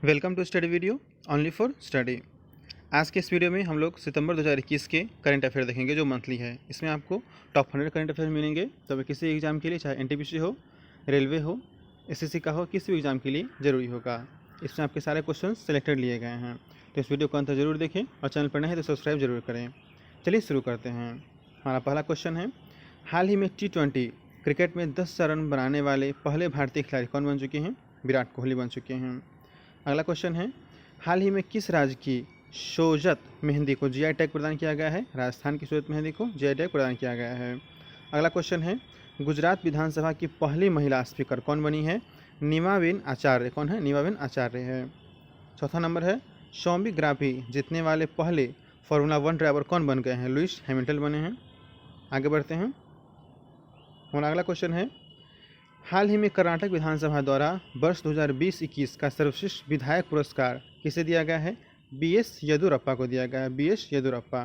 Welcome to study video only for study. आज के इस वीडियो में हम लोग सितंबर 2021 के करंट अफेयर देखेंगे जो मंथली है। इसमें आपको टॉप 100 करंट अफेयर मिलेंगे। तो किसी एग्जाम के लिए, चाहे एनटीपीसी हो, रेलवे हो, एसएससी का हो, किसी भी एग्जाम के लिए ज़रूरी होगा। इसमें आपके सारे क्वेश्चन सेलेक्टेड लिए गए हैं। तो इस वीडियो को अंत जरूर देखें और चैनल पर नए हैं तो सब्सक्राइब जरूर करें। चलिए शुरू करते हैं। हमारा पहला क्वेश्चन है, हाल ही में T20 क्रिकेट में 10 रन बनाने वाले पहले भारतीय खिलाड़ी कौन बन चुके हैं? विराट कोहली बन चुके हैं। अगला क्वेश्चन है, हाल ही में किस राज्य की शोजत मेहंदी को जीआई टैग प्रदान किया गया है? राजस्थान की शोजत मेहंदी को जीआई टैग प्रदान किया गया है। अगला क्वेश्चन है, गुजरात विधानसभा की पहली महिला स्पीकर कौन बनी है? नीमाबेन आचार्य। कौन है? नीमाबेन आचार्य है। चौथा नंबर है, सोनोग्राफी जीतने वाले पहले फार्मूला 1 ड्राइवर कौन बन गए हैं? लुइस हैमिल्टन बने हैं। आगे बढ़ते हैं। हमारा अगला क्वेश्चन है, हाल ही में कर्नाटक विधानसभा द्वारा वर्ष 2020-21 का सर्वश्रेष्ठ विधायक पुरस्कार किसे दिया गया है? बीएस येदियुरप्पा को दिया गया है। बीएस येदियुरप्पा।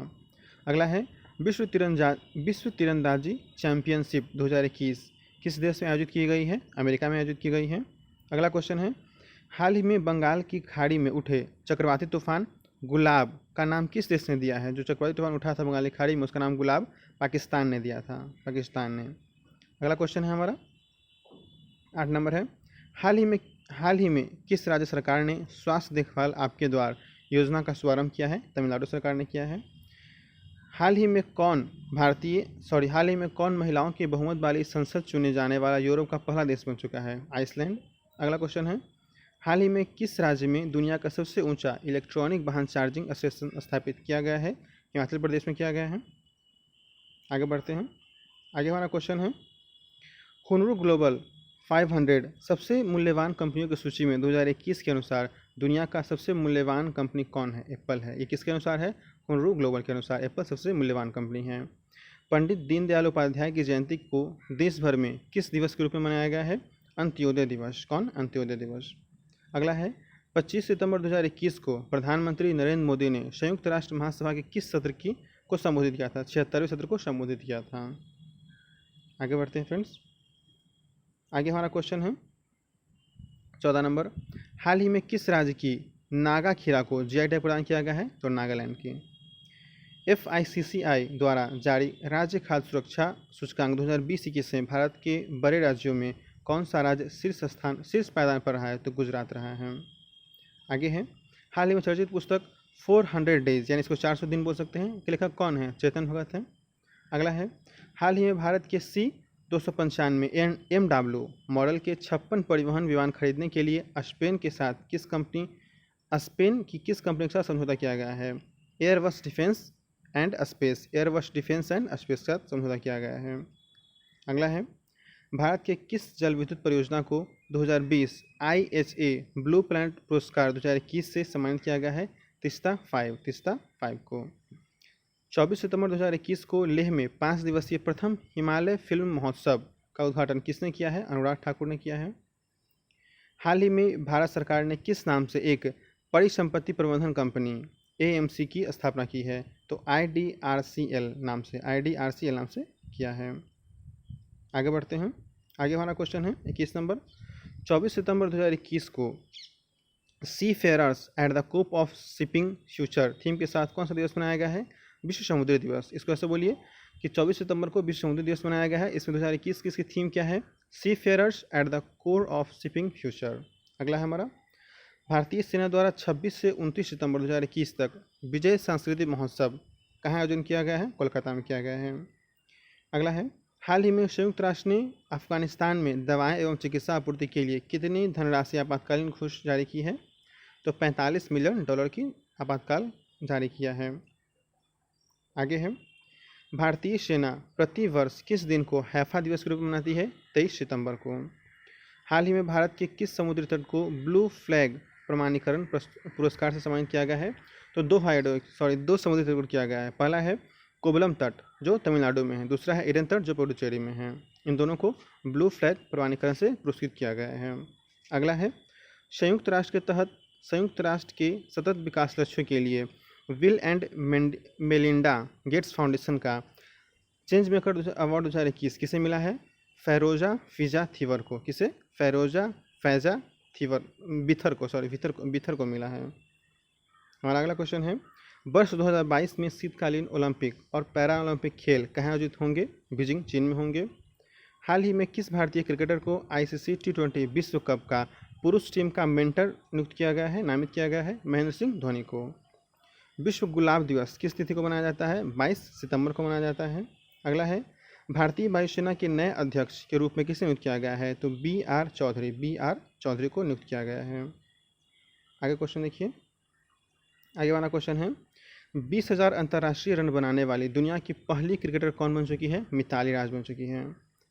अगला है, विश्व तीरंदाजी चैंपियनशिप 2021 किस देश में आयोजित की गई है? अमेरिका में आयोजित की गई है। अगला क्वेश्चन है, हाल ही में बंगाल की खाड़ी में उठे चक्रवाती तूफान गुलाब का नाम किस देश ने दिया है? जो चक्रवाती तूफान उठा था बंगाल की खाड़ी में, उसका नाम गुलाब पाकिस्तान ने दिया था। पाकिस्तान ने। अगला क्वेश्चन है हमारा 8 नंबर है, हाल ही में किस राज्य सरकार ने स्वास्थ्य देखभाल आपके द्वार योजना का शुभारंभ किया है? तमिलनाडु सरकार ने किया है। हाल ही में कौन महिलाओं के बहुमत वाली संसद चुने जाने वाला यूरोप का पहला देश बन चुका है? आइसलैंड। अगला क्वेश्चन है, हाल ही में किस राज्य में दुनिया का सबसे ऊंचा इलेक्ट्रॉनिक वाहन चार्जिंग स्टेशन स्थापित किया गया है? हिमाचल प्रदेश में किया गया है। आगे बढ़ते हैं। आगे हमारा क्वेश्चन है, हुनर ग्लोबल 500 सबसे मूल्यवान कंपनियों की सूची में 2021 के अनुसार दुनिया का सबसे मूल्यवान कंपनी कौन है? एप्पल है। ये किसके अनुसार है? हुनर ग्लोबल के अनुसार एप्पल सबसे मूल्यवान कंपनी है। पंडित दीनदयाल उपाध्याय की जयंती को देश भर में किस दिवस के रूप में मनाया गया है? अंत्योदय दिवस। कौन? अंत्योदय दिवस। अगला है, 25 सितंबर 2021 को प्रधानमंत्री नरेंद्र मोदी ने संयुक्त राष्ट्र महासभा के किस सत्र को संबोधित किया था? 76वें सत्र को संबोधित किया था। आगे बढ़ते हैं फ्रेंड्स। आगे हमारा क्वेश्चन है 14 नंबर, हाल ही में किस राज्य की नागा खीरा को जीआई टैग प्रदान किया गया है? तो नागालैंड की। FICCI द्वारा जारी राज्य खाद्य सुरक्षा सूचकांक 2020-21 में भारत के बड़े राज्यों में कौन सा राज्य शीर्ष पायदान पर रहा है? तो गुजरात रहा है। आगे है, हाल ही में चर्चित पुस्तक 400 डेज यानी इसको 400 दिन बोल सकते हैं कि लेखक कौन है? चेतन भगत है। अगला है, हाल ही में भारत के C-295 MW मॉडल के 56 परिवहन विमान खरीदने के लिए स्पेन की किस कंपनी के साथ समझौता किया गया है? एयरबस डिफेंस एंड स्पेस के साथ समझौता किया गया है। अगला है, भारत के किस जल विद्युत परियोजना को 2020 IHA ब्लू प्लैनेट पुरस्कार 2021 से सम्मानित किया गया है? तीस्ता 5 को। 24 सितंबर 2021 को लेह में 5 दिवसीय प्रथम हिमालय फिल्म महोत्सव का उद्घाटन किसने किया है? अनुराग ठाकुर ने किया है। हाल ही में भारत सरकार ने किस नाम से एक परिसंपत्ति प्रबंधन कंपनी AMC की स्थापना की है? तो IDRCL नाम से किया है। आगे बढ़ते हैं। आगे हमारा क्वेश्चन है 21 नंबर, 24 सितंबर 2021 को seafarers at the core of shipping future theme के साथ कौन सा दिवस मनाया गया है? विश्व समुद्री दिवस। इसको ऐसे बोलिए कि 24 सितंबर को विश्व समुद्री दिवस मनाया गया है। इसमें 2021 की इसकी थीम क्या है? Seafarers at the core of shipping future. अगला है हमारा, भारतीय सेना द्वारा 26 से 29 सितंबर 2021 तक विजय सांस्कृतिक महोत्सव कहाँ आयोजन किया गया है? कोलकाता में किया गया है। अगला है, हाल ही में संयुक्त राष्ट्र ने अफगानिस्तान में दवाएं एवं चिकित्सा आपूर्ति के लिए कितनी धनराशि आपातकालीन घोष जारी की है? तो $45 मिलियन की आपातकाल जारी किया है। आगे है, भारतीय सेना प्रति वर्ष किस दिन को हैफा दिवस के रूप में मनाती है? 23 सितंबर को। हाल ही में भारत के किस समुद्री तट को ब्लू फ्लैग प्रमाणीकरण पुरस्कार से सम्मानित किया गया है? तो दो समुद्री तट को किया गया है। पहला है कोवलम तट जो तमिलनाडु में है, दूसरा है एडन तट जो पुडुचेरी में है। इन दोनों को ब्लू फ्लैग प्रमाणीकरण से पुरस्कृत किया गया है। अगला है, संयुक्त राष्ट्र के सतत विकास लक्ष्यों के लिए bill and Melinda Gates foundation का चेंज मेकर अवार्ड 2021 किसे मिला है? फैरोजा फिजा थीवर को। किसे? फैरोजा फैजा बीथर को मिला है। हमारा अगला क्वेश्चन है, वर्ष 2022 में शीतकालीन ओलंपिक और पैरा ओलंपिक खेल कहाँ आयोजित होंगे? बीजिंग, चीन में होंगे। हाल ही में किस भारतीय क्रिकेटर को आईसीसी T20 विश्व कप का पुरुष टीम का मेंटर नियुक्त किया गया है, नामित किया गया है? महेंद्र सिंह धोनी को। विश्व गुलाब दिवस किस तिथि को मनाया जाता है? 22 सितंबर को मनाया जाता है। अगला है, भारतीय वायुसेना के नए अध्यक्ष के रूप में किसे नियुक्त किया गया है? तो BR चौधरी को नियुक्त किया गया है। आगे क्वेश्चन देखिए, आगे वाला क्वेश्चन है, 20,000 अंतर्राष्ट्रीय रन बनाने वाली दुनिया की पहली क्रिकेटर कौन बन चुकी है? मिताली राज बन चुकी है।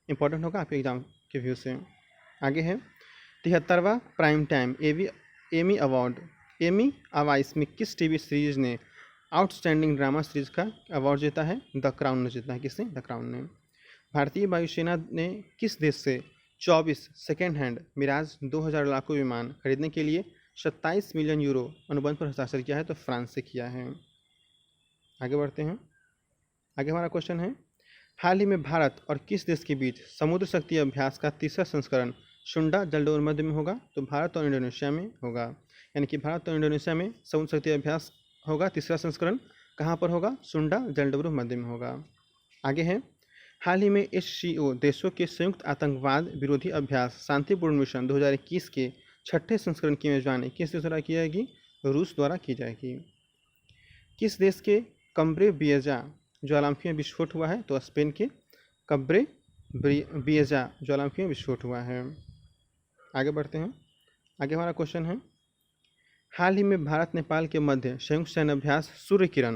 इंपॉर्टेंट होगा आपके एग्जाम के व्यू से। आगे है, 73वां prime time Emmy award Emmy अवाइस में किस टीवी सीरीज ने आउटस्टैंडिंग ड्रामा सीरीज का अवार्ड जीता है? द क्राउन ने जीता है। किसने? द क्राउन ने। भारतीय वायुसेना ने किस देश से 24 सेकेंड हैंड मिराज 2000 लड़ाकू विमान खरीदने के लिए 27 मिलियन यूरो अनुबंध पर हस्ताक्षर किया है? तो फ्रांस से किया है। आगे बढ़ते हैं, आगे हमारा क्वेश्चन है, हाल ही में भारत और किस देश के बीच समुद्र शक्ति अभ्यास का तीसरा संस्करण सुंडा जलडोर मध्य में होगा? तो भारत और इंडोनेशिया में होगा। यानी कि भारत और इंडोनेशिया में समुद्र शक्ति अभ्यास होगा। तीसरा संस्करण कहाँ पर होगा? सुंडा जलडोर मध्य में होगा। आगे है, हाल ही में SCO देशों के संयुक्त आतंकवाद विरोधी अभ्यास शांतिपूर्ण मिशन 2021 के 6ठे संस्करण की मेजबानी किस देश द्वारा की जाएगी? रूस द्वारा की जाएगी। किस देश के कम्ब्रे बिएजा ज्वालामुखी में विस्फोट हुआ है? तो स्पेन के कब्रे बिएजा ज्वालामुखी में विस्फोट हुआ है। आगे बढ़ते हैं, आगे हमारा क्वेश्चन है, हाल ही में भारत नेपाल के मध्य संयुक्त सैन्य अभ्यास सूर्य किरण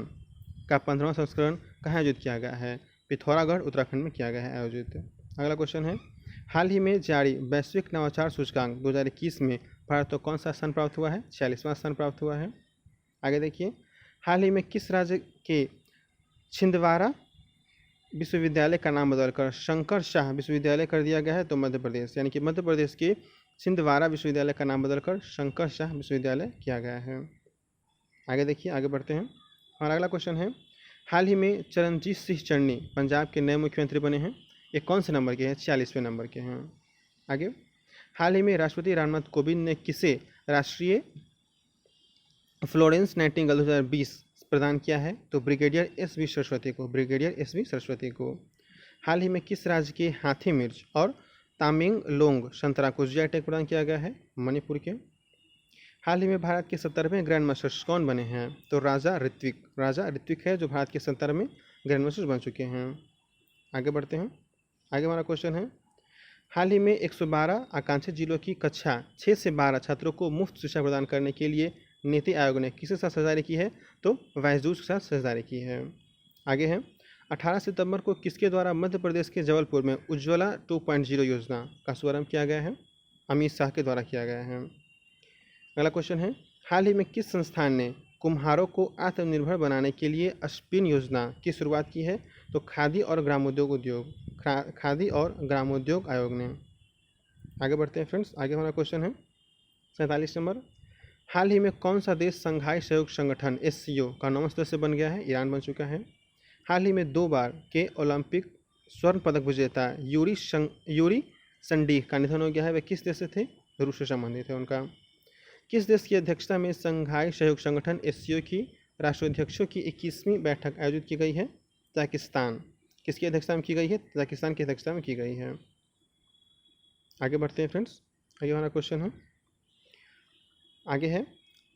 का 15वां संस्करण कहाँ आयोजित किया गया है? पिथौरागढ़ उत्तराखंड में किया गया है आयोजित। अगला क्वेश्चन है, हाल ही में जारी वैश्विक नवाचार सूचकांक 2021 में भारत को कौन सा स्थान प्राप्त हुआ है? 46वां स्थान प्राप्त हुआ है। आगे देखिए, हाल ही में किस राज्य के छिंदवाड़ा विश्वविद्यालय का नाम बदलकर शंकर शाह विश्वविद्यालय कर दिया गया है? तो मध्य प्रदेश। यानी कि मध्य प्रदेश के छिंदवाड़ा विश्वविद्यालय का नाम बदलकर शंकर शाह विश्वविद्यालय किया गया है। आगे देखिए, आगे बढ़ते हैं, हमारा अगला क्वेश्चन है, हाल ही में चरणजीत सिंह चन्नी पंजाब के नए मुख्यमंत्री बने हैं। ये कौन से नंबर के हैं? 46वें नंबर के हैं। आगे, हाल ही में राष्ट्रपति रामनाथ कोविंद ने किसे राष्ट्रीय फ्लोरेंस नाइटिंगेल 2020 प्रदान किया है? तो ब्रिगेडियर SV सरस्वती को। हाल ही में किस राज्य के हाथी मिर्च और तामेंगलोंग संतरा को GI टैग प्रदान किया गया है? मणिपुर के। हाल ही में भारत के 70वें ग्रैंड मास्टर्स कौन बने हैं? तो राजा ऋत्विक है जो भारत के 70वें ग्रैंड मास्टर्स बन चुके हैं। आगे बढ़ते हैं, आगे हमारा क्वेश्चन है, हाल ही में 112 आकांक्षी जिलों की कक्षा 6 से 12 छात्रों को मुफ्त शिक्षा प्रदान करने के लिए नीति आयोग ने किसके साथ साझेदारी की है? तो वाइसजूस के साथ साझेदारी की है। आगे है, 18 सितंबर को किसके द्वारा मध्य प्रदेश के जबलपुर में उज्ज्वला 2.0 योजना का शुभारंभ किया गया है? अमित शाह के द्वारा किया गया है। अगला क्वेश्चन है, हाल ही में किस संस्थान ने कुम्हारों को आत्मनिर्भर बनाने के लिए स्पिन योजना की शुरुआत की है? तो खादी और ग्रामोद्योग आयोग ने। आगे बढ़ते हैं फ्रेंड्स, आगे हमारा क्वेश्चन है 47 नंबर, हाल ही में कौन सा देश संघाई सहयोग संगठन SCO का 9वां सदस्य बन गया है? ईरान बन चुका है। हाल ही में 2 बार के ओलंपिक स्वर्ण पदक विजेता यूरी संडीह का निधन हो गया है। वे किस देश से थे? रूस से संबंधित है उनका। किस देश की अध्यक्षता में संघाई सहयोग संगठन SCO की राष्ट्राध्यक्षों की 21वीं बैठक आयोजित की गई है? ताजिकिस्तान। किसकी अध्यक्षता में की गई है? ताजिकिस्तान की अध्यक्षता में की गई है। आगे बढ़ते हैं फ्रेंड्स, आगे हमारा क्वेश्चन है, आगे है,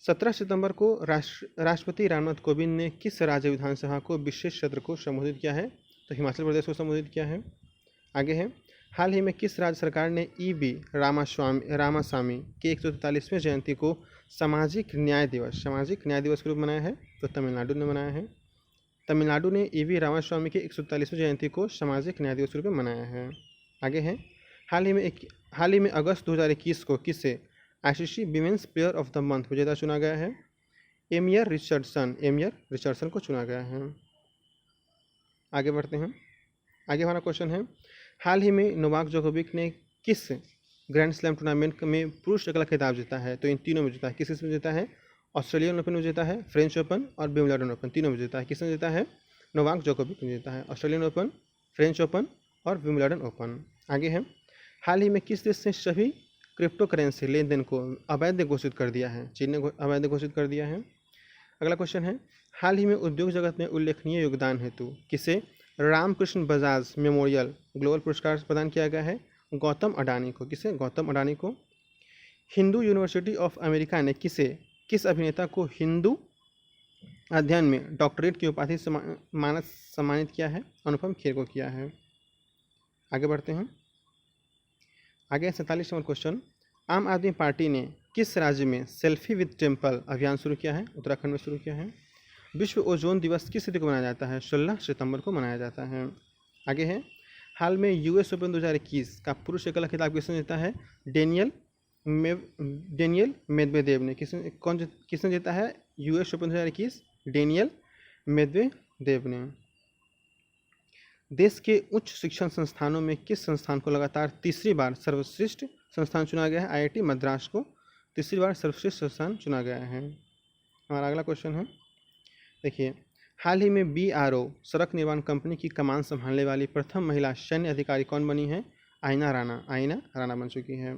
17 सितंबर को राष्ट्रपति रामनाथ कोविंद ने किस राज्य विधानसभा को विशेष सत्र को संबोधित किया है? तो हिमाचल प्रदेश को संबोधित किया है। आगे है, हाल ही में किस राज्य सरकार ने EV रामास्वामी के 143वें जयंती को सामाजिक न्याय दिवस के रूप मनाया है? तो तमिलनाडु ने मनाया है। तमिलनाडु ने EV रामास्वामी के 143वें जयंती को सामाजिक न्याय दिवस के रूप में मनाया है। आगे है, हाल ही में अगस्त 2021 को किसे ICC women's player of the month विजेता चुना गया है? एमियर रिचर्डसन को चुना गया है। आगे बढ़ते हैं, आगे हमारा क्वेश्चन है, हाल ही में नोवाक जोकोविक ने किस ग्रैंड स्लैम टूर्नामेंट में पुरुष अकेला खिताब जीता है? तो इन तीनों में जीता है। किस में जीता है? ऑस्ट्रेलियन ओपन में जीता है, फ्रेंच ओपन और विंबलडन ओपन, तीनों में जीता है। किसने जीता है? नोवाक जोकोविक ने जीता है। ऑस्ट्रेलियन ओपन, फ्रेंच ओपन और विंबलडन ओपन। आगे है, हाल ही में किस देश ने सभी क्रिप्टो करेंसी लेन देन को अवैध घोषित कर दिया है? चीन ने अवैध घोषित कर दिया है। अगला क्वेश्चन है, हाल ही में उद्योग जगत में उल्लेखनीय योगदान हेतु किसे रामकृष्ण बजाज मेमोरियल ग्लोबल पुरस्कार प्रदान किया गया है? गौतम अडानी को। किसे? गौतम अडानी को। हिंदू यूनिवर्सिटी ऑफ अमेरिका ने किस अभिनेता को हिंदू अध्ययन में डॉक्टरेट की उपाधि से सम्मानित किया है? अनुपम खेर को किया है। आगे बढ़ते हैं। आगे 47 नंबर क्वेश्चन, आम आदमी पार्टी ने किस राज्य में सेल्फी विद टेम्पल अभियान शुरू किया है? उत्तराखंड में शुरू किया है। विश्व ओजोन दिवस किस तिथि को मनाया जाता है? 16 सितंबर को मनाया जाता है। आगे है, हाल में यूएस ओपन 2021 का पुरुष एकल खिताब किसने जीता है? डेनियल मेदवेदेव ने। किसने जीता है यूएस ओपन 2021? डेनियल मेदवेदेव ने। देश के उच्च शिक्षण संस्थानों में किस संस्थान को लगातार तीसरी बार सर्वश्रेष्ठ संस्थान चुना गया है? आईआईटी मद्रास को तीसरी बार सर्वश्रेष्ठ संस्थान चुना गया है। हमारा अगला क्वेश्चन है, देखिए, हाल ही में बीआरओ सड़क निर्माण कंपनी की कमान संभालने वाली प्रथम महिला सैन्य अधिकारी कौन बनी है? आइना राणा बन चुकी है।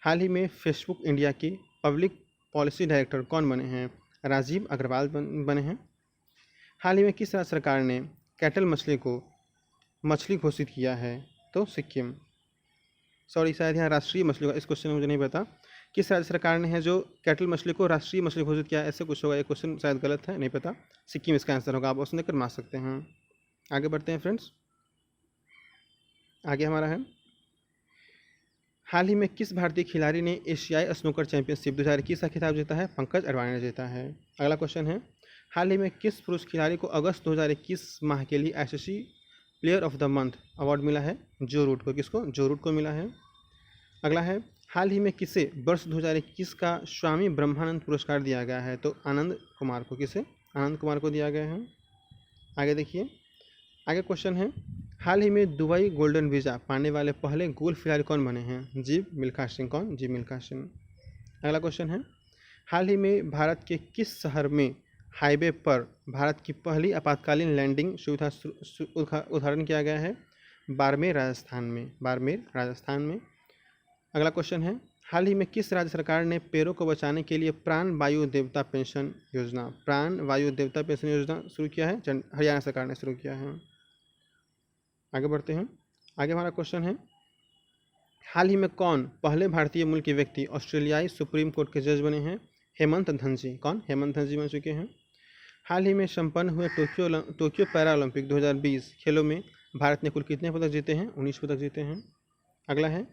हाल ही में फेसबुक इंडिया की पब्लिक पॉलिसी डायरेक्टर कौन बने हैं? राजीव अग्रवाल बने हैं। हाल ही में किस राज्य सरकार ने कैटल मछली घोषित किया है? तो सिक्किम। सॉरी, शायद यहाँ राष्ट्रीय मछली का, इस क्वेश्चन में मुझे नहीं पता किस राज्य सरकार ने है जो कैटल मछली को राष्ट्रीय मछली घोषित किया है, ऐसे कुछ होगा। ये क्वेश्चन शायद गलत है, नहीं पता। सिक्किम इसका आंसर होगा, आप ऑप्शन देकर मार सकते हैं। आगे बढ़ते हैं फ्रेंड्स। आगे हमारा है, हाल ही में किस भारतीय खिलाड़ी ने एशियाई स्नूकर चैंपियनशिप 2021 का खिताब जीता है? पंकज अडवाणी ने जीता है। अगला क्वेश्चन है, हाल ही में किस पुरुष खिलाड़ी को अगस्त 2021 माह के लिए ICC player of the month award मिला है? जो रूट को। किसको? जो रूट को मिला है। अगला है, हाल ही में किसे वर्ष 2021 का स्वामी ब्रह्मानंद पुरस्कार दिया गया है? तो आनंद कुमार को। किसे? आनंद कुमार को दिया गया है। आगे देखिए, आगे क्वेश्चन है, हाल ही में दुबई गोल्डन वीज़ा पाने वाले पहले गोल्फ खिलाड़ी कौन बने हैं? जीव मिल्खा सिंह। कौन? जीव मिल्खा सिंह। अगला क्वेश्चन है, हाल ही में भारत के किस शहर में हाईवे पर भारत की पहली आपातकालीन लैंडिंग सुविधा उद्घाटन किया गया है? बाड़मेर राजस्थान में। अगला क्वेश्चन है, हाल ही में किस राज्य सरकार ने पेड़ों को बचाने के लिए प्राण वायु देवता पेंशन योजना शुरू किया है? हरियाणा सरकार ने शुरू किया है। आगे बढ़ते हैं। आगे हमारा क्वेश्चन है, हाल ही में कौन पहले भारतीय मूल के व्यक्ति ऑस्ट्रेलियाई सुप्रीम कोर्ट के जज बने हैं? हेमंत धनजी। कौन? हेमंत धनजी बन चुके हैं। हाल ही में संपन्न हुए टोक्यो पैरा ओलंपिक 2020 खेलों में भारत ने कुल कितने पदक जीते हैं? 19 पदक जीते हैं। अगला है,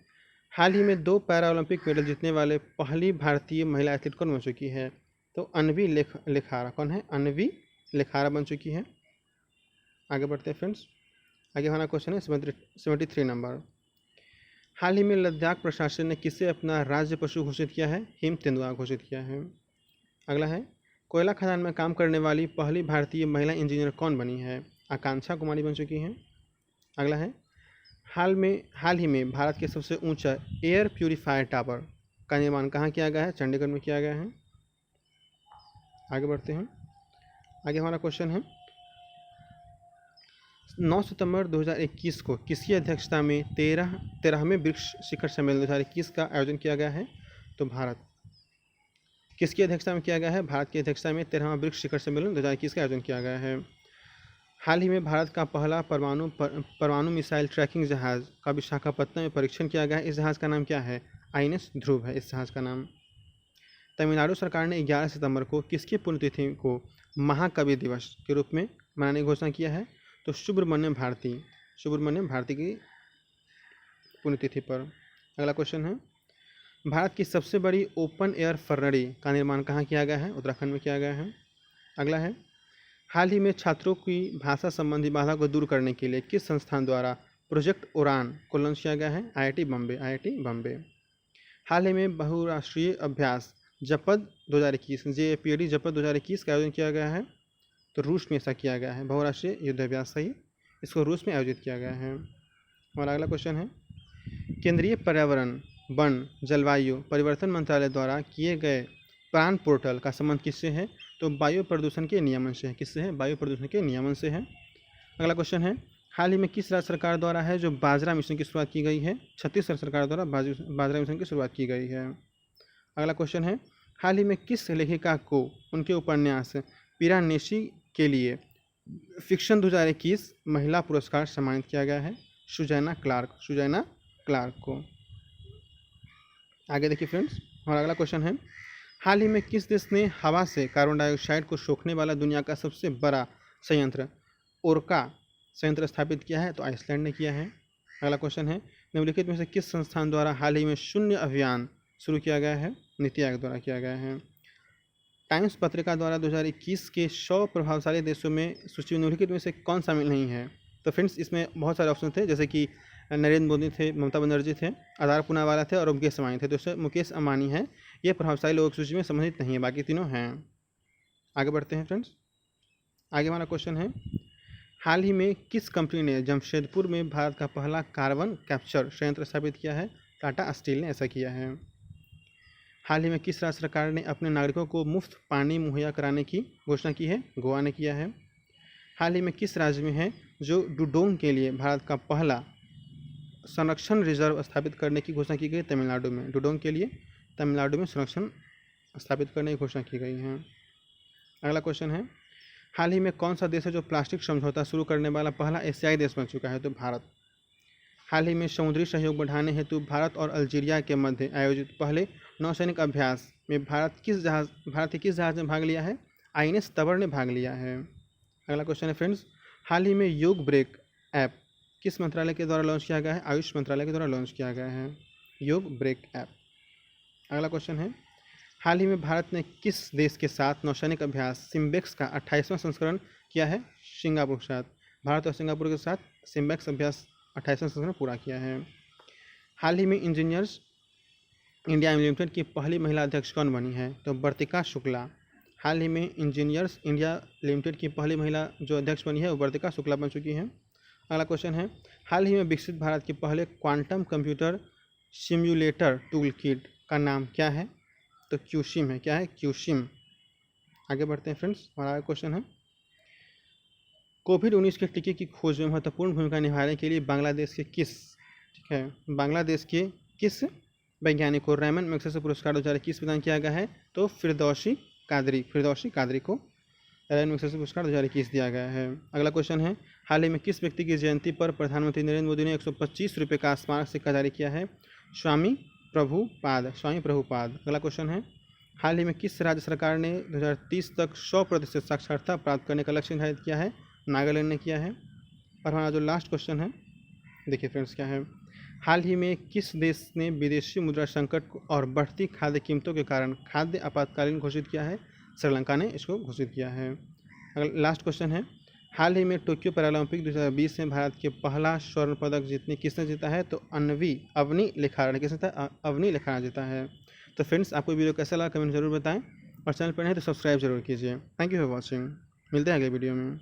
हाल ही में 2 पैरा ओलंपिक मेडल जीतने वाले पहली भारतीय महिला एथलीट कौन बन चुकी है? तो अनवी लेखारा। कौन है? अनवी लेखारा बन चुकी है। आगे बढ़ते हैं फ्रेंड्स। आगे हमारा क्वेश्चन है 73 नंबर, हाल ही में लद्दाख प्रशासन ने किसे अपना राज्य पशु घोषित किया है? हिम तेंदुआ घोषित किया है। अगला है, कोयला खदान में काम करने वाली पहली भारतीय महिला इंजीनियर कौन बनी है? आकांक्षा कुमारी बन चुकी हैं। अगला है, हाल ही में भारत के सबसे ऊंचा एयर प्यूरीफायर टावर का निर्माण कहाँ किया गया है? चंडीगढ़ में किया गया है। आगे बढ़ते हैं। आगे हमारा क्वेश्चन है, 9 सितंबर 2021 को किसकी अध्यक्षता में 13वें ब्रिक्स शिखर सम्मेलन 2021 का आयोजन किया गया है? तो भारत। किसकी अध्यक्षता में किया गया है? भारत की अध्यक्षता में 13वां ब्रिक्स शिखर सम्मेलन 2021 का आयोजन किया गया है। हाल ही में भारत का पहला परमाणु मिसाइल ट्रैकिंग जहाज का विशाखापत्तनम में परीक्षण किया गया है। इस जहाज़ का नाम क्या है? आईएनएस ध्रुव है इस जहाज़ का नाम। तमिलनाडु सरकार ने 11 सितंबर को किसकी पुण्यतिथि को महाकवि दिवस के रूप में मनाने की घोषणा किया है? तो सुब्रमण्यम भारती की पुण्यतिथि पर। अगला क्वेश्चन है, भारत की सबसे बड़ी ओपन एयर फर्नरी का निर्माण कहाँ किया गया है? उत्तराखंड में किया गया है। अगला है, हाल ही में छात्रों की भाषा संबंधी बाधा को दूर करने के लिए किस संस्थान द्वारा प्रोजेक्ट उड़ान को लॉन्च किया गया है? आईआईटी बम्बे। हाल ही में बहुराष्ट्रीय अभ्यास जपद 2021 JAPD जपद 2021 का आयोजन किया गया है। तो रूस में ऐसा किया गया है, बहुराष्ट्रीय युद्ध अभ्यास सही, इसको रूस में आयोजित किया गया है। हमारा अगला क्वेश्चन है, केंद्रीय पर्यावरण वन जलवायु परिवर्तन मंत्रालय द्वारा किए गए प्राण पोर्टल का संबंध किससे है? तो वायु प्रदूषण के नियमन से है। किससे है? वायु प्रदूषण के नियमन से है। अगला क्वेश्चन है, हाल ही में किस राज्य सरकार द्वारा है जो बाजरा मिशन की शुरुआत की गई है? छत्तीसगढ़ सरकार द्वारा बाजरा मिशन की शुरुआत की गई है। अगला क्वेश्चन है, हाल ही में किस लेखिका को उनके उपन्यास पिरानेशी के लिए फिक्शन 2021 महिला पुरस्कार सम्मानित किया गया है? सुजैना क्लार्क को। आगे देखिए फ्रेंड्स, हमारा अगला क्वेश्चन है, हाल ही में किस देश ने हवा से कार्बन डाइऑक्साइड को सोखने वाला दुनिया का सबसे बड़ा संयंत्र ओरका संयंत्र स्थापित किया है? तो आइसलैंड ने किया है। अगला क्वेश्चन है, निम्नलिखित में से किस संस्थान द्वारा हाल ही में शून्य अभियान शुरू किया गया है? नीति आयोग द्वारा किया गया है। टाइम्स पत्रिका द्वारा 2021 के 100 प्रभावशाली देशों में सूची में निम्नलिखित में से कौन शामिल नहीं है? तो फ्रेंड्स इसमें बहुत सारे ऑप्शन थे, जैसे कि नरेंद्र मोदी थे, ममता बनर्जी थे, आधार पूनावाला थे और मुकेश अंबानी थे। दोस्तों मुकेश अंबानी है, ये प्रभावशाली लोगों की सूची में संबंधित नहीं है, बाकी तीनों हैं। आगे बढ़ते हैं फ्रेंड्स, आगे हमारा क्वेश्चन है, हाल ही में किस कंपनी ने जमशेदपुर में भारत का पहला कार्बन कैप्चर संयंत्र स्थापित किया है? टाटा स्टील ने ऐसा किया है। हाल ही में किस राज्य सरकार ने अपने नागरिकों को मुफ्त पानी मुहैया कराने की घोषणा की है? गोवा ने किया है। हाल ही में किस राज्य में है जो डुडोंग के लिए भारत का पहला संरक्षण रिजर्व स्थापित करने की घोषणा की गई? तमिलनाडु में। डुडोंग के लिए तमिलनाडु में संरक्षण स्थापित करने की घोषणा की गई है। अगला क्वेश्चन है, हाल ही में कौन सा देश है जो प्लास्टिक समझौता शुरू करने वाला पहला एशियाई देश बन चुका है? तो भारत। हाल ही में समुद्री सहयोग बढ़ाने हेतु भारत और अल्जीरिया के मध्य आयोजित पहले नौसैनिक अभ्यास में भारत के किस जहाज ने भाग लिया है? INS तबर ने भाग लिया है। अगला क्वेश्चन है फ्रेंड्स, हाल ही में योग ब्रेक ऐप किस मंत्रालय के द्वारा लॉन्च किया गया है? आयुष मंत्रालय के द्वारा लॉन्च किया गया है योग ब्रेक ऐप। अगला क्वेश्चन है, हाल ही में भारत ने किस देश के साथ नौसैनिक अभ्यास सिम्बेक्स का 28वां संस्करण किया है? सिंगापुर के साथ। भारत और सिंगापुर के साथ सिम्बेक्स अभ्यास 28वां संस्करण पूरा किया है। हाल ही में इंजीनियर्स इंडिया लिमिटेड की पहली महिला अध्यक्ष कौन बनी है? तो वर्तिका शुक्ला। हाल ही में इंजीनियर्स इंडिया लिमिटेड की पहली महिला जो अध्यक्ष बनी है वो वर्तिका शुक्ला बन चुकी हैं। अगला क्वेश्चन है, हाल ही में विकसित भारत के पहले quantum computer simulator tool kit का नाम क्या है? तो क्यूसिम है। क्या है? क्यूसिम। आगे बढ़ते हैं फ्रेंड्स, हमारा क्वेश्चन है, कोविड-19 के टीके की खोज में महत्वपूर्ण भूमिका निभाने के लिए बांग्लादेश के किस वैज्ञानिक को रैमन मैग्सेसे पुरस्कार 2021 प्रदान किया गया है? तो फिरदौसी कादरी को रैमन मैग्सेसे पुरस्कार 2021 दिया गया है। अगला क्वेश्चन है, हाल ही में किस व्यक्ति की जयंती पर प्रधानमंत्री नरेंद्र मोदी ने 125 रुपये का स्मारक सिक्का जारी किया है? स्वामी प्रभुपाद। अगला क्वेश्चन है, हाल ही में किस राज्य सरकार ने 2030 तक 100% साक्षरता प्राप्त करने का लक्ष्य निर्धारित किया है? नागालैंड ने किया है। और हमारा जो लास्ट क्वेश्चन है, देखिए फ्रेंड्स क्या है, हाल ही में किस देश ने विदेशी मुद्रा संकट और बढ़ती खाद्य कीमतों के कारण खाद्य आपातकालीन घोषित किया है? श्रीलंका ने इसको घोषित किया है। अगला लास्ट क्वेश्चन है, हाल ही में टोक्यो पैरालंपिक 2020 में भारत के पहला स्वर्ण पदक किसने जीता है? तो अवनी लेखारा जीता है। तो फ्रेंड्स आपको वीडियो कैसा लगा कमेंट जरूर बताएं और चैनल पर नहीं तो सब्सक्राइब जरूर कीजिए। Thank you for watching. मिलते हैं अगले वीडियो में।